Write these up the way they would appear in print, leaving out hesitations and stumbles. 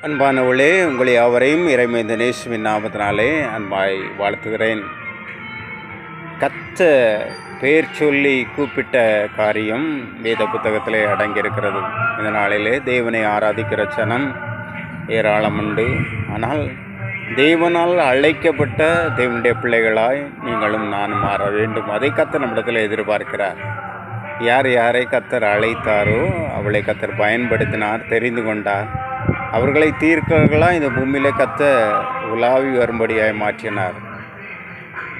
அன்பானவர்களே, உங்களை யாவரையும் இறைமைந்த நேசுவின் நாமத்தினாலே அன்பாய் வாழ்த்துகிறேன். கத்த பெயர் சொல்லி கூப்பிட்ட காரியம் வேத புத்தகத்திலே அடங்கியிருக்கிறது. இந்த நாளிலே தேவனை ஆராதிக்கிற சனம் ஏராளம் உண்டு. ஆனால் தேவனால் அழைக்கப்பட்ட தேவனுடைய பிள்ளைகளாய் நீங்களும் நானும் மாற வேண்டும். அதை கத்தர் நம்மிடத்தில் எதிர்பார்க்கிறார். யார் யாரை கத்தர் அழைத்தாரோ அவளை கத்தர் பயன்படுத்தினார், தெரிந்து கொண்டார். அவர்களை தீர்க்கர்களாக இந்த பூமியிலே கத்த உலாவி வரும்படியாய் மாற்றினார்.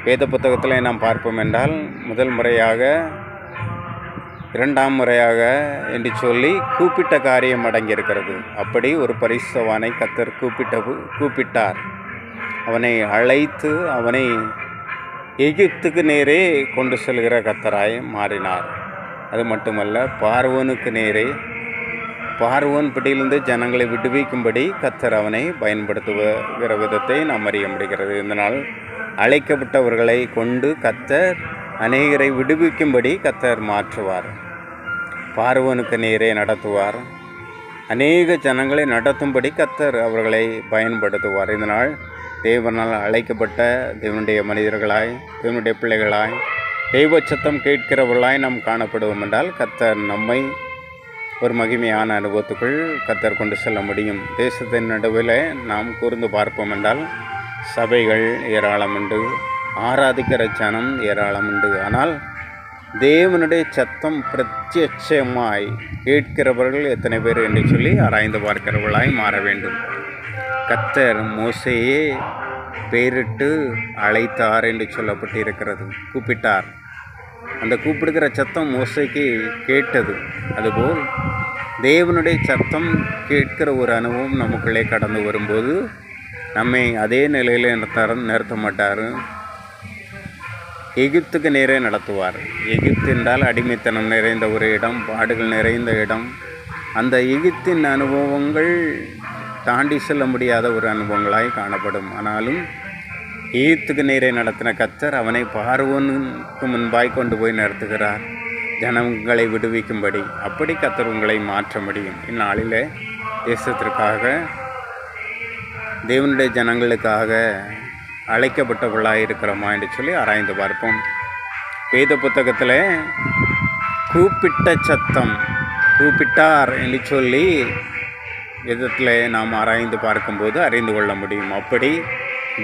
வேத புத்தகத்தில் நாம் பார்ப்போம் என்றால் முதல் முறையாக, இரண்டாம் முறையாக என்று சொல்லி கூப்பிட்ட காரியம் அடங்கியிருக்கிறது. அப்படி ஒரு பரிசுத்தவானை கத்தர் கூப்பிட்டார். அவனை அழைத்து அவனை எகிப்துக்கு நேரே கொண்டு செல்கிற கத்தராய் மாறினார். அது மட்டுமல்ல, பார்வோனுக்கு நேரே பார்வோன் பிடியிலிருந்து ஜனங்களை விடுவிக்கும்படி கத்தர் அவனை பயன்படுத்துகிற விதத்தை நாம் அறிய முடிகிறது. இதனால் அழைக்கப்பட்டவர்களை கொண்டு கத்தர் அநேகரை விடுவிக்கும்படி கத்தர் மாற்றுவார். பார்வோனுக்கு நேரே நடத்துவார். அநேக ஜனங்களை நடத்தும்படி கத்தர் அவர்களை பயன்படுத்துவார். இதனால் தேவனால் அழைக்கப்பட்ட தேவனுடைய மனிதர்களாய், தேவனுடைய பிள்ளைகளாய், தெய்வ சத்தம் கேட்கிறவர்களாய் நாம் காணப்படுவோம் என்றால் கத்தர் நம்மை ஒரு மகிமையான அனுபவத்துக்குள் கத்தர் கொண்டு செல்ல முடியும். தேசத்தின் நடுவில் நாம் கூர்ந்து பார்ப்போம் என்றால் சபைகள் ஏராளம் உண்டு, ஆராதிக்கிற ஜனம் ஏராளம் உண்டு. ஆனால் தேவனுடைய சத்தம் பிரத்யட்சமாய் கேட்கிறவர்கள் எத்தனை பேர் என்று சொல்லி ஆராய்ந்து பார்க்கிறவர்களாய் மாற வேண்டும். கத்தர் மோசேயே பெயரிட்டு அழைத்தார் என்று சொல்லப்பட்டு இருக்கிறது. கூப்பிட்டார். அந்த கூப்பிடுகிற சத்தம் மோசைக்கு கேட்டது. அதுபோல் தேவனுடைய சத்தம் கேட்கிற ஒரு அனுபவம் நமக்குள்ளே கடந்து வரும்போது நம்மை அதே நிலையில் நிறுத்த மாட்டார். எகிப்துக்கு நேரே நடத்துவார். எகிப்து என்றால் அடிமைத்தனம் நிறைந்த ஒரு இடம், பாடுகள் நிறைந்த இடம். அந்த எகிப்தின் அனுபவங்கள் தாண்டி செல்ல முடியாத ஒரு அனுபவங்களாய் காணப்படும். ஆனாலும் எகிப்துக்கு நேரே நடத்தின கத்தர் அவனை பார்வோனுக்கு முன்பாய் கொண்டு போய் நடத்துகிறார், ஜனங்களை விடுவிக்கும்படி. அப்படி கத்தர் உங்களை மாற்ற முடியும். இந்நாளில் தேசத்திற்காக, தேவனுடைய ஜனங்களுக்காக அழைக்கப்பட்டவர்களாக இருக்கிறோமா என்று சொல்லி ஆராய்ந்து பார்ப்போம். வேத புத்தகத்தில் கூப்பிட்ட சத்தம், கூப்பிட்டார் என்று சொல்லி விதத்தில் நாம் ஆராய்ந்து பார்க்கும்போது அறிந்து கொள்ள முடியும். அப்படி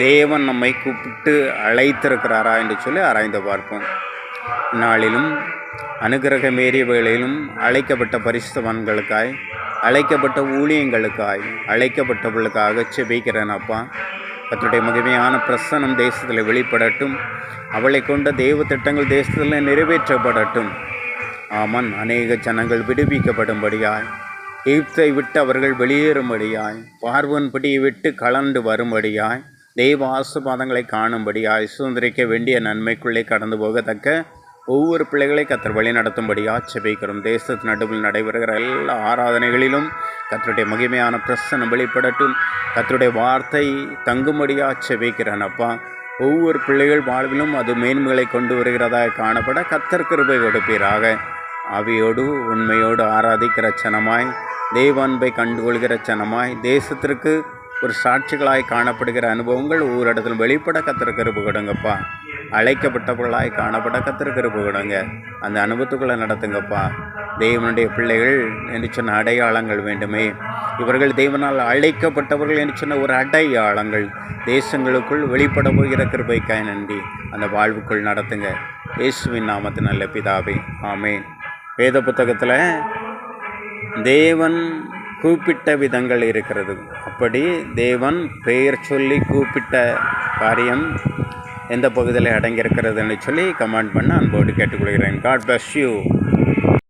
தேவன் நம்மை கூப்பிட்டு அழைத்திருக்கிறாரா என்று சொல்லி ஆராய்ந்து பார்ப்போம். நாளிலும் அனுகிரகமேறிய வேளையிலும் அழைக்கப்பட்ட பரிசுத்தவான்களுக்காய், அழைக்கப்பட்ட ஊழியங்களுக்காய், அழைக்கப்பட்டவர்களுக்காக செபிக்கிறேன். அப்பா, கர்த்தருடைய மகிமையான பிரசன்னம் தேசத்தில் வெளிப்படட்டும். அவளை கொண்ட தெய்வ திட்டங்கள் தேசத்தில் நிறைவேற்றப்படட்டும். ஆமன். அநேக ஜனங்கள் விடுவிக்கப்படும்படியாய், எகிப்தை விட்டு அவர்கள் வெளியேறும்படியாய், பார்வோன் பிடியை விட்டு கலந்து வரும்படியாய், தெய்வ ஆசீர்வாதங்களை காணும்படியாய், சுதந்திரிக்க வேண்டிய நன்மைக்குள்ளே கடந்து போகத்தக்க ஒவ்வொரு பிள்ளைகளை கத்தர் வழி நடத்தும்படியாக செபிக்கிறோம். தேசத்து நடுவில் நடைபெறுகிற எல்லா ஆராதனைகளிலும் கத்தருடைய மகிமையான பிரசன்னம் வெளிப்படட்டும். கத்தருடைய வார்த்தை தங்கும்படியாக செபிக்கிறேன். அப்பா, ஒவ்வொரு பிள்ளைகள் வாழ்விலும் அது மேன்மைகளை கொண்டு வருகிறதாக காணப்பட கத்தர் கிருபை கொடுப்பீராக. ஆவியோடு உண்மையோடு ஆராதிக்கிற சனமாய், தெய்வ அன்பை கண்டுகொள்கிற சனமாய், தேசத்திற்கு ஒரு சாட்சிகளாய் காணப்படுகிற அனுபவங்கள் ஒவ்வொரு இடத்திலும் வெளிப்பட கத்தர் கிருபை கொடுங்கப்பா. அழைக்கப்பட்டவர்களாய் காணப்பட கத்தர் கிருபை கொடுங்க. அந்த அனுபவத்துக்குள்ளே நடத்துங்கப்பா. தேவனுடைய பிள்ளைகள் என்று சொன்ன அடையாளங்கள் வேண்டுமே. இவர்கள் தேவனால் அழைக்கப்பட்டவர்கள் என்று சொன்ன ஒரு அடையாளங்கள் தேசங்களுக்குள் வெளிப்பட போகிற கிருபைக்காய் நன்றி. அந்த வாழ்வுக்குள் நடத்துங்க. இயேசுவின் நாமத்தின் நல்ல பிதாவே, ஆமேன். வேத புத்தகத்தில் தேவன் கூப்பிட்ட விதங்கள் இருக்கிறது. அப்படி தேவன் பெயர் சொல்லி கூப்பிட்ட காரியம் எந்த பகுதியில் அடங்கியிருக்கிறதுன்னு சொல்லி கமெண்ட் பண்ண அன்போடு கேட்டுக்கொள்கிறேன். God bless you.